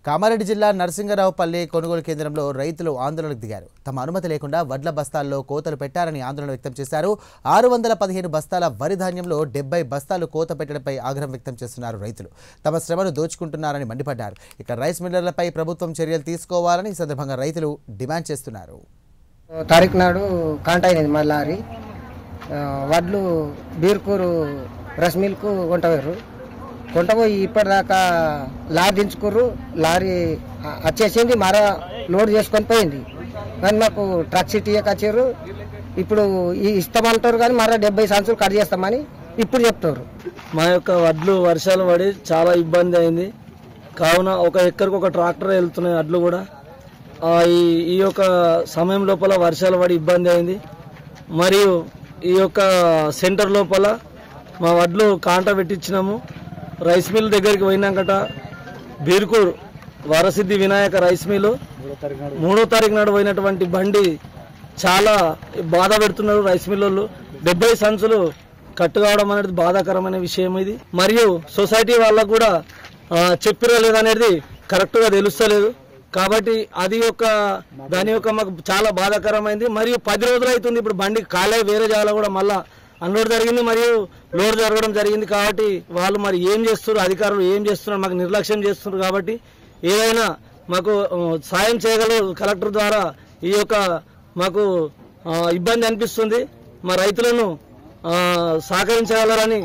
కామారెడ్డి జిల్లా నరసింగరావుపల్లి కొనుగోలు కేంద్రంలో రైతులు ఆందోళనకు దిగారు. తమ అనుమతి లేకుండా వడ్ల బస్తాల్లో కోతలు పెట్టారని ఆందోళన వ్యక్తం చేశారు. 615 బస్తాల వరి ధాన్యంలో 70 బస్తాలు కోత పెట్టడంపై ఆగ్రహం వ్యక్తం చేస్తున్నారు రైతులు. తమ శ్రమను దోచుకుంటున్నారని మండిపడ్డారు. ఇక రైస్ మిల్లర్లపై ప్రభుత్వం చర్యలు తీసుకోవాలని ఈ సందర్భంగా రైతులు డిమాండ్ చేస్తున్నారు. తారీఖు నాడు కాంటాయినది మా లారీ వడ్లు బీర్కూరు రైస్ మిల్కు కొంటపోయి ఇప్పటిదాకా లారీ దించుకుర్రు. లారీ వచ్చేసింది, మరో లోడ్ చేసుకొని పోయింది. కానీ మాకు ట్రక్ సిటీ వచ్చారు. ఇప్పుడు ఇస్తామంటారు కానీ మరో 70 సంచులు కట్ చేస్తామని ఇప్పుడు చెప్తారు. మా యొక్క వడ్లు వర్షాలు పడి చాలా ఇబ్బంది అయింది. కావున ఒక ఎక్కడికి ఒక ట్రాక్టర్ వెళ్తున్నాయి వడ్లు కూడా. ఈ యొక్క సమయం లోపల వర్షాలు పడి ఇబ్బంది అయింది. మరియు ఈ యొక్క సెంటర్ లోపల మా వడ్లు కాంట పెట్టించినాము. రైస్ మిల్ దగ్గరికి పోయినాకట బీర్కూర్ వరసిద్ధి వినాయక రైస్ మిల్ 3వ తారీఖు నాడు పోయినటువంటి బండి చాలా బాధ పెడుతున్నారు రైస్ మిల్ వాళ్ళు. 70 సంచులు కట్టు కావడం అనేది బాధాకరమైన విషయం ఇది. మరియు సొసైటీ వాళ్ళకు కూడా చెప్పిరా లేదనేది కరెక్ట్గా తెలుస్తలేదు. కాబట్టి దాని యొక్క మాకు చాలా బాధాకరమైంది. మరియు 10 రోజులు అవుతుంది ఇప్పుడు బండి కాలే వేరే జాగా కూడా మళ్ళా అన్లోడ్ జరిగింది మరియు లోడ్ జరగడం జరిగింది. కాబట్టి వాళ్ళు మరి ఏం చేస్తున్నారు, అధికారులు ఏం చేస్తున్నారు, మాకు నిర్లక్ష్యం చేస్తున్నారు. కాబట్టి ఏదైనా మాకు సాయం చేయగలరు కలెక్టర్ ద్వారా. ఈ యొక్క మాకు ఇబ్బంది అనిపిస్తుంది. మా రైతులను సహకరించగలరని